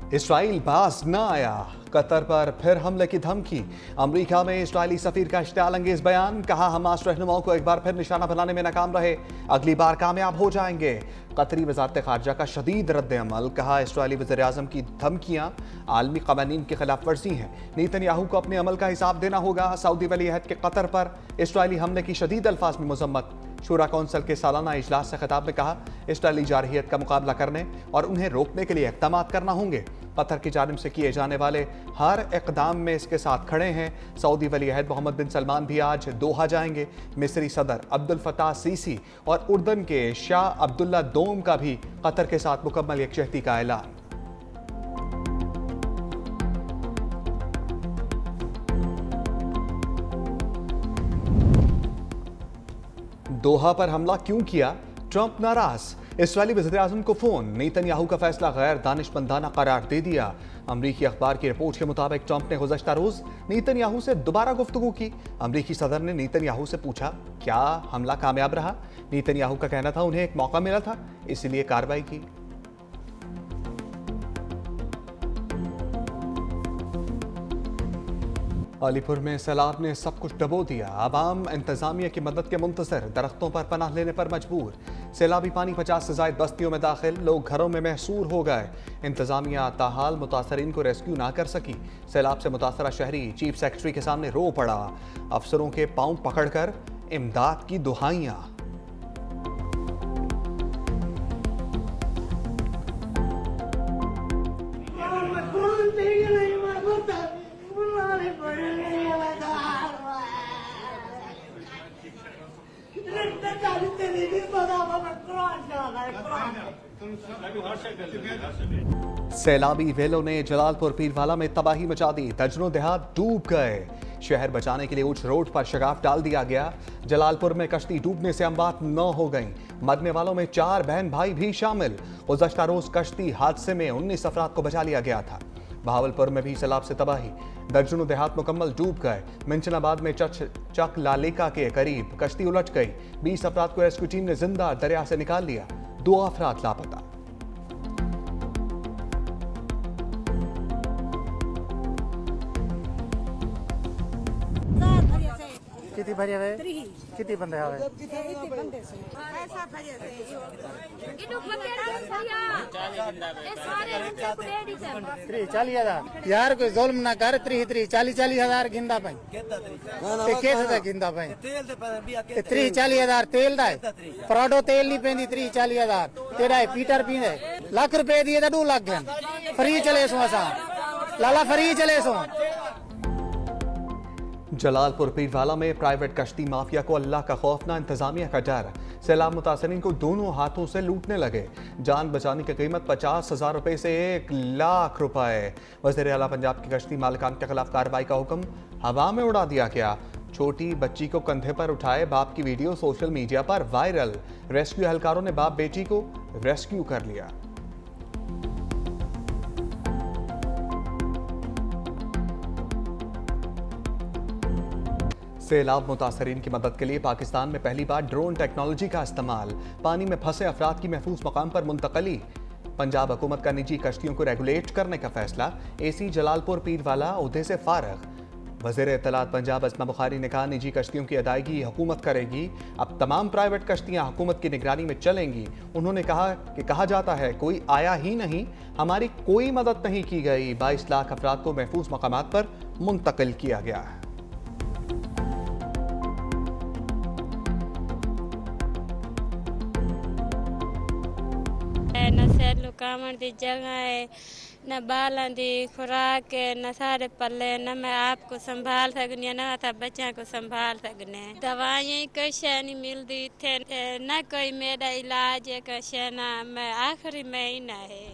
Israel बाज न आया, कतर पर फिर हमले की धमकी। अमेरिका में इस्राएली सफीर का इश्तियाल अंगेज बयान, कहा हमास रहनुमाओं को एक बार फिर निशाना बनाने में नाकाम रहे, अगली बार कामयाब हो जाएंगे। कतरी वजारत खारजा का शदीद रद्द अमल, कहा इस्राएली वज़ीर आज़म की धमकियां आलमी कवानीन की खिलाफ वर्जी हैं, नेतन्याहू को अपने अमल का हिसाब देना होगा। सऊदी वली अहद के कतर पर इस्राएली हमले की शदीद अल्फाज में मजम्मत। शूरा कौंसिल के सालाना इजलास से खिताब में कहा इस्राएली जारहियत का मुकाबला करने और उन्हें रोकने के लिए इक़दाम करना होंगे। कतर की जानिब से किए जाने वाले हर इक़दाम में इसके साथ खड़े हैं। सऊदी वली अहद मोहम्मद बिन सलमान भी आज दोहा जाएंगे। मिस्री सदर अब्दुल फताह सीसी और उर्दन के शाह अब्दुल्ला दोम का भी कतर के साथ मुकम्मल यकजहती का ऐलान। दोहा पर हमला क्यों किया, ट्रंप नाराज। इस्राएली वज़ीर-ए-आज़म को फोन, नेतन्याहू का फैसला गैर दानिशमंदाना करार दे दिया। अमरीकी अखबार की रिपोर्ट के मुताबिक ट्रंप ने गुज़श्ता रोज नेतन्याहू से दोबारा गुफ्तगू की। अमरीकी सदर ने नेतन्याहू से पूछा क्या हमला कामयाब रहा। नेतन्याहू का कहना था उन्हें एक मौका मिला था, इसलिए कार्रवाई की। अलीपुर में सैलाब ने सब कुछ डबो दिया, आवाम इंतजामिया की मदद के मुंतजर, दरख्तों पर पनाह लेने पर मजबूर। सैलाबी पानी 50 से ज़ायद बस्तियों में दाखिल, लोग घरों में महसूर हो गए। इंतजामिया ताहाल मुतासरीन को रेस्क्यू ना कर सकी। सैलाब से मुतासरा शहरी चीफ सेक्रेटरी के सामने रो पड़ा, अफसरों के पांव पकड़कर इमदाद की दुहाइयां। सैलाबी वेलों ने जलालपुर पीरवाला में तबाही मचा दी, दर्जनों देहात डूब गए। शहर बचाने के लिए उच्च रोड पर शगाफ डाल दिया गया। जलालपुर में कश्ती डूबने से अमवात 9 हो गईं, मरने वालों में 4 बहन भाई भी शामिल। गुज़श्ता रोज कश्ती हादसे में 19 अफराद को बचा लिया गया था। बहावलपुर में भी सैलाब से तबाही, दर्जनों देहात मुकम्मल डूब गए। मिंचनाबाद में चक लालेका के करीब कश्ती उलट गई, 20 अफराद को रेस्क्यू टीम ने जिंदा दरिया से निकाल लिया, 2 अफराद लापता। किती भरे हुए किती बंदे हुए त्री 40,000 यार कोई जुल्म ना कर। 40,000 गिंदा पाई गिंदा पाई 40,000 तेल दा पराडो तेल नहीं पेंदी 40,000 तेरा पीटर पींदे लाख रुपए दिए 2 लाख गए फ्री चले सो असा लाला फ्री चले सो। जलालपुर पीरवाला में प्राइवेट कश्ती माफिया को अल्लाह का खौफ ना इंतजामिया का डर। सैलाब मुतासरीन को दोनों हाथों से लूटने लगे। जान बचाने की कीमत 50,000 रुपए से 1 लाख रुपए। वज़ीर आला पंजाब की कश्ती मालिकान के खिलाफ कार्रवाई का हुक्म हवा में उड़ा दिया गया। छोटी बच्ची को कंधे पर उठाए बाप की वीडियो सोशल मीडिया पर वायरल। रेस्क्यू एहलकारों ने बाप बेटी को रेस्क्यू कर लिया। सैलाब मुतासरीन की मदद के लिए पाकिस्तान में पहली बार ड्रोन टेक्नोलॉजी का इस्तेमाल। पानी में फंसे अफराद की महफूज मकाम पर मुंतकली। पंजाब हुकूमत का निजी कश्तियों को रेगुलेट करने का फैसला। एसी जलालपुर पीरवाला ओहदे से फारग। वज़ीर इत्तलात पंजाब अस्मा बुखारी ने कहा निजी कश्तियों की अदायगी हुकूमत करेगी, अब तमाम प्राइवेट कश्तियां हुकूमत की निगरानी में चलेंगी। उन्होंने कहा कि कहा जाता है कोई आया ही नहीं, हमारी कोई मदद नहीं की गई। 22 लाख अफराद को महफूज मकामात पर मुंतकिल किया गया है। न सैलू कामण की जगह है, न बालों की खुराक है, न सारे पल्ले, न मैं आपको संभाल सकनी न था बच्चों को संभाल सकने। दवाइयाँ कुछ नहीं मिलती थे, न कोई मेरा इलाज है कुछ ना, मैं आखिरी महीना है।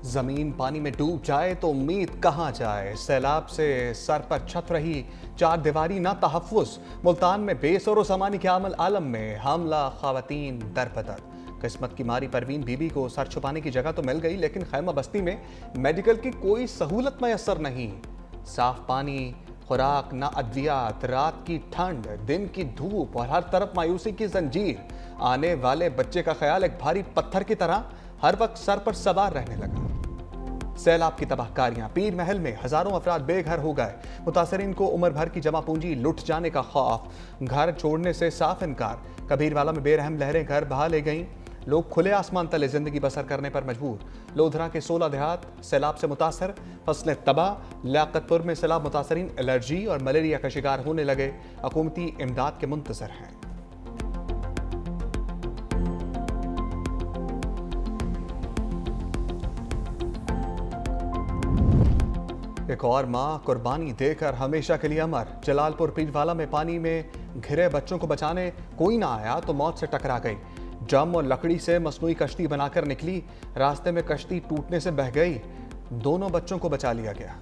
जमीन पानी में डूब जाए तो उम्मीद कहाँ जाए। सैलाब से सर पर छत रही 4 दीवारी ना तहफ़्फ़ुज़। मुल्तान में बेसरो सामानी के आलम में हमला, ख़वातीन दरबदर। किस्मत की मारी परवीन बीबी को सर छुपाने की जगह तो मिल गई, लेकिन खैमा बस्ती में मेडिकल की कोई सहूलत मैसर नहीं। साफ पानी, खुराक, ना अद्वियात, रात की ठंड, दिन की धूप और हर तरफ मायूसी की जंजीर। आने वाले बच्चे का ख्याल एक भारी पत्थर की तरह हर वक्त सर पर सवार रहने लगा। सैलाब की तबाहकारियां, पीर महल में हजारों अफराद बेघर हो गए। मुतासरीन को उम्र भर की जमा पूंजी लुट जाने का खौफ, घर छोड़ने से साफ इनकार। कबीरवाला में बेरहम लहरें घर बहा ले गईं। लोग खुले आसमान तले जिंदगी बसर करने पर मजबूर। लोधरा के 16 देहात सैलाब से मुतासर, फसलें तबाह। लियाकतपुर में सैलाब मुतासरीन एलर्जी और मलेरिया का शिकार होने लगे। हुकूमती इमदाद के मुंतजर हैं। एक और मां कुर्बानी देकर हमेशा के लिए अमर। जलालपुर पीरवाला में पानी में घिरे बच्चों को बचाने कोई ना आया तो मौत से टकरा गई। ड्रम और लकड़ी से मसनूई कश्ती बनाकर निकली, रास्ते में कश्ती टूटने से बह गई। दोनों बच्चों को बचा लिया गया।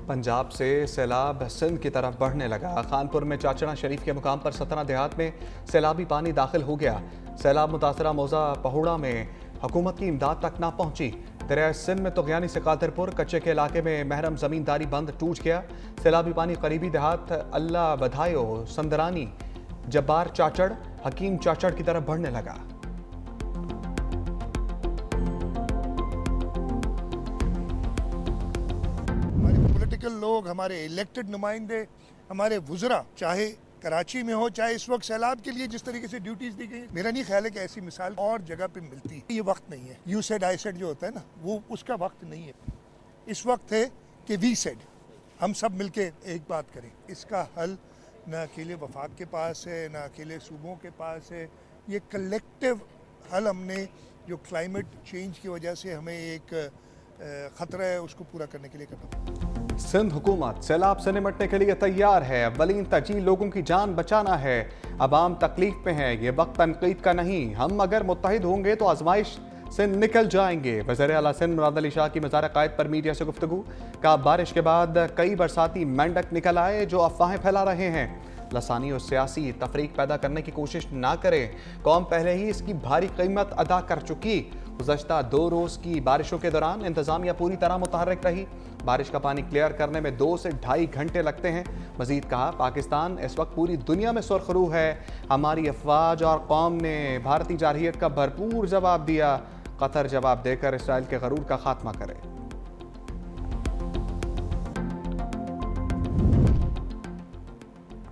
पंजाब से सैलाब सिंध की तरफ बढ़ने लगा। खानपुर में चाचड़ा शरीफ के मुकाम पर 17 देहात में सैलाबी पानी दाखिल हो गया। सैलाब मुतासरा मौजा पहुड़ा में हुकूमत की इमदाद तक ना पहुंची। दरिया सिंध में तुगयानी से कादरपुर कच्चे के इलाके में महरम जमींदारी बंद टूट गया। सैलाबी पानी करीबी देहात अल्लाह बधायो, संदरानी, जब्बार चाचड़, हकीम चाचड़ की तरफ बढ़ने लगा। पॉलिटिकल लोग, हमारे इलेक्टेड नुमाइंदे, हमारे वुज़रा, चाहे कराची में हो चाहे इस वक्त सैलाब के लिए जिस तरीके से ड्यूटीज दी गई, मेरा नहीं ख्याल है कि ऐसी मिसाल और जगह पे मिलती है। ये वक्त नहीं है। यू सेड आई सेड जो होता है ना, वो उसका वक्त नहीं है। इस वक्त है कि वी सेड, हम सब मिलके एक बात करें। इसका हल न अकेले वफाक के पास है, न अकेले सूबों के पास है। ये कलेक्टिव हल हमने जो क्लाइमेट चेंज की वजह से हमें एक खतरा है उसको पूरा करने के लिए करना। सिंध हुकूमत सैलाब से निपटने के लिए तैयार है। अव्वलीन तरजीह लोगों की जान बचाना है। अवाम तकलीफ में है, ये वक्त तनकीद का नहीं। हम अगर मुत्तहिद होंगे तो आजमाइश से निकल जाएंगे। वज़ीर आला सिंध मुराद अली शाह की मज़ार क़ायद पर मीडिया से गुफ्तगू। का बारिश के बाद कई बरसाती मेंढक निकल आए जो अफवाहें फैला रहे हैं। लसानी और सियासी तफरीक पैदा करने की कोशिश ना करें। कौम पहले ही इसकी भारी कीमत अदा कर चुकी। गुज़श्ता 2 रोज़ की बारिशों के दौरान इंतज़ामिया पूरी तरह मुतहर्रिक रही। बारिश का पानी क्लियर करने में 2 से ढाई घंटे लगते हैं। मजीद कहा, पाकिस्तान इस वक्त पूरी दुनिया में सुरखरू है। हमारी अफवाज और कौम ने भारतीय जारहियत का भरपूर जवाब दिया। कतर जवाब देकर इसराइल के गरूर का खात्मा करे।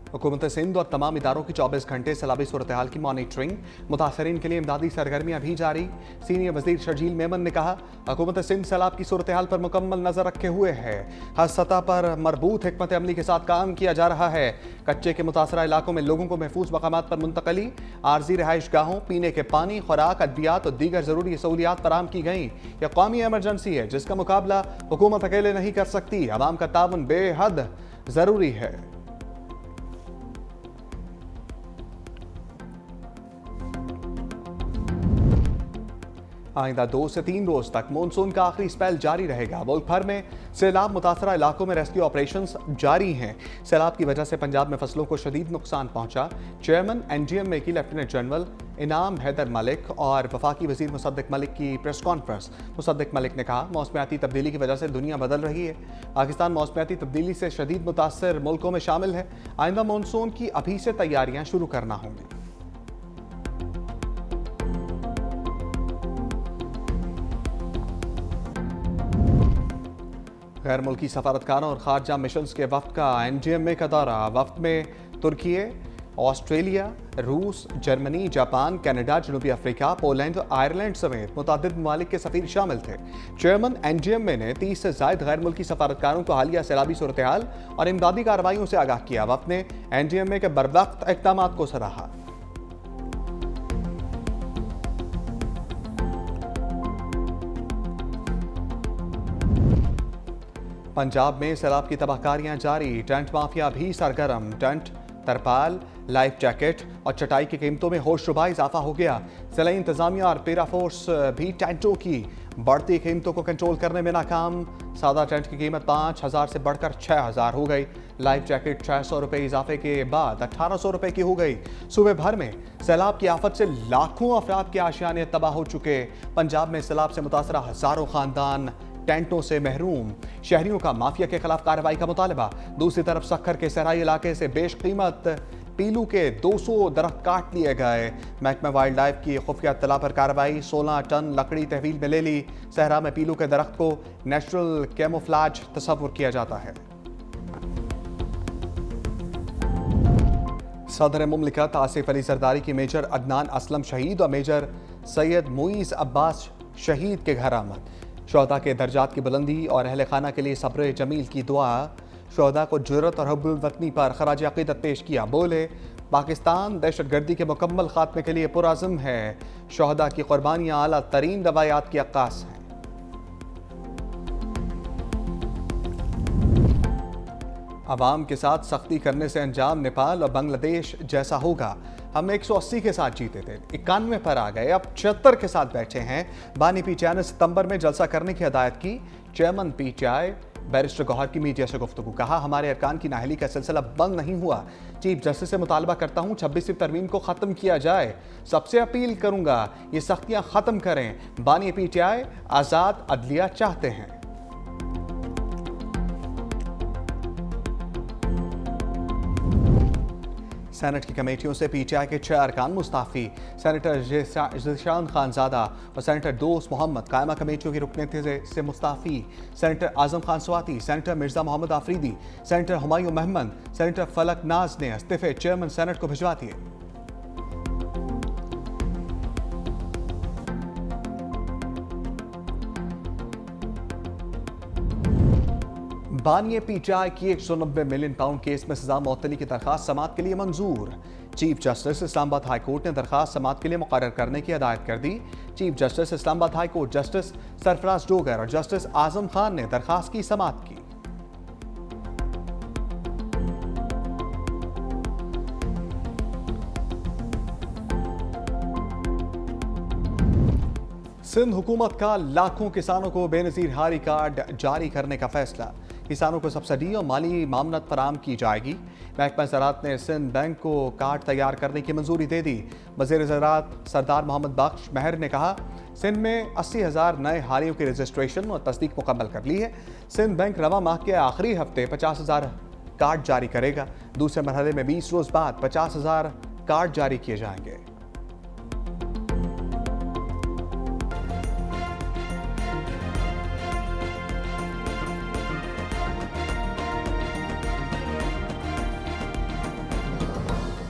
हुकूमत सिंध और तमाम इदारों की 24 घंटे सैलाबी सूरत हाल की मॉनिटरिंग। मुतासरीन के लिए इमदादी सरगर्मियां भी जारी। सीनियर वजीर शर्जील मेमन ने कहा, हुकूमत सिंध सैलाब की सूरत हाल पर मुकम्मल नजर रखे हुए है। हर सतह पर मरबूत हिकमत अमली के साथ काम किया जा रहा है। कच्चे के मुतासरा इलाकों में लोगों को महफूज मकामात पर मुंतकली, आर्जी रहाइश गाहों, पीने के पानी, खुराक, अद्वियात और दीगर जरूरी सहूलियात फराहम की गई। यह कौमी एमरजेंसी है जिसका मुकाबला हुकूमत अकेले नहीं कर सकती। अवाम का ताउन बेहद जरूरी है। आइंदा 2 से 3 रोज तक मानसून का आखिरी स्पेल जारी रहेगा। मुल्क भर में सैलाब मुतासरा इलाकों में रेस्क्यू ऑपरेशंस जारी हैं। सैलाब की वजह से पंजाब में फसलों को शदीद नुकसान पहुंचा। चेयरमैन NGMA की लेफ्टिनेंट जनरल इनाम हैदर मलिक और वफाकी वजीर मुसद्दिक मलिक की प्रेस कॉन्फ्रेंस। मुसद्दिक मलिक ने कहा, मौसमियाती तब्दीली की वजह से दुनिया बदल रही है। पाकिस्तान मौसमियाती तब्दीली से शदीद मुतासर मुल्कों में शामिल है। आइंदा मानसून की अभी से तैयारियां शुरू करना होंगी। गैर मुल्की सफारतकारों और खारजा मिशंस के वफ्द का NGMA का दौरा। वफ्द में तुर्की, ऑस्ट्रेलिया, रूस, जर्मनी, जापान, कनाडा, जनूबी अफ्रीका, पोलैंड और आयरलैंड समेत मुतादिद ममालिक के सफीर शामिल थे। चेयरमैन NGMA ने 30 से जायद गैर मुल्की सफारतकारों को हालिया सैलाबी सूरत हाल और इमदादी कार्रवाइयों से आगाह किया। वफ्द ने NGMA के बरवक्त इक़दामात को सराहा। पंजाब में सैलाब की तबाहकारियां जारी। टेंट माफिया भी सरगर्म। टेंट, तरपाल, लाइफ जैकेट और चटाई की कीमतों में होशरुबा इजाफा हो गया। जिला इंतजामिया और पेरा फोर्स भी टेंटों की बढ़ती कीमतों को कंट्रोल करने में नाकाम। सादा टेंट की कीमत 5,000 से बढ़कर 6,000 हो गई। लाइफ जैकेट 600 रुपये इजाफे के बाद 1,800 रुपये की हो गई। सूबे भर में सैलाब की आफत से लाखों अफराद के आशियाने तबाह हो चुके। पंजाब में सैलाब से मुतासरा हजारों खानदान टेंटों से महरूम। शहरियों का माफिया के खिलाफ कार्रवाई का मुतालबा। दूसरी तरफ सक्खर के सहराई इलाके से बेशकीमत पीलू के 200 दरख्त काट लिए गए। महकमा वाइल्ड लाइफ की खुफिया इत्तला पर कार्रवाई। 16 टन लकड़ी तहवील में ले ली। सहरा में पीलू के दरख्त को नेचुरल कैमोफ्लाज तस्वुर किया जाता है। सदर मुमलिकत आसिफ अली सरदारी की मेजर अदनान असलम शहीद और मेजर सैयद मुईस अब्बास शहीद के घर आमद। शोहदा के दर्जात की बुलंदी और अहल खाना के लिए सब्र जमील की दुआ। शोहदा को जुर्रत और हुब्बुल वतनी पर खराज अक़ीदत पेश किया। बोले, पाकिस्तान दहशतगर्दी के मुकम्मल खात्मे के लिए पुरअज़्म है। शोहदा की कुर्बानियाँ आला तरीन रवायात की अक्कास हैं। अवाम के साथ सख्ती करने से अंजाम नेपाल और बांग्लादेश जैसा होगा। हम 180 के साथ जीते थे, 91 पर आ गए, अब 76 के साथ बैठे हैं। बानी पीटीआई ने सितंबर में जलसा करने की हिदायत की। चेयरमैन पीटीआई बैरिस्टर गौहर की मीडिया से गुफ्तगू। कहा, हमारे अरकान की नाहली का सिलसिला बंद नहीं हुआ। चीफ जस्टिस से मुतालबा करता हूँ 26वीं तरमीम को ख़त्म किया जाए। सबसे अपील करूँगा ये सख्तियाँ ख़त्म करें। बानी पीटीआई आज़ाद अदलिया चाहते हैं। सेनेट की कमेटियों से पीटीआई के 6 अरकान मुस्ताफ़ी। सेनेटर ज़ीशान खानज़ादा और सेनेटर दोस्त मोहम्मद कायमा कमेटियों की रुकनीत से मुस्ताफ़ी। Senator Azam Khan Swati, senator Mirza Mohammad Afridi, senator Humayun Mahmood, senator Falak Naz ने इस्तीफ़े चेयरमैन सेनेट को भिजवा दिए। बानिए पीटीआई की 190 मिलियन पाउंड केस में सजा मौतली की दरखास्त समाअत के लिए मंजूर। Chief justice Islamabad high court ने दरखास्त समाअत के लिए मुकर्रर करने की हिदायत कर दी। Chief justice Islamabad high court justice Sarfraz Dogar और जस्टिस आजम खान ने दरखास्त की समाअत की। सिंध हुकूमत का लाखों किसानों को बेनजीर हारी कार्ड जारी करने का फैसला। किसानों को सब्सिडी और माली मामनत फराम की जाएगी। महकमा ज़राअत ने सिंध बैंक को कार्ड तैयार करने की मंजूरी दे दी। वज़ीर ज़राअत सरदार मोहम्मद बख्श महर ने कहा, सिंध में 80,000 नए हारियों की रजिस्ट्रेशन और तस्दीक मुकम्मल कर ली है। सिंध बैंक रवा माह के आखिरी हफ्ते 50,000 कार्ड जारी करेगा। दूसरे मरहले में 20 रोज़ बाद 50,000 कार्ड जारी किए जाएंगे।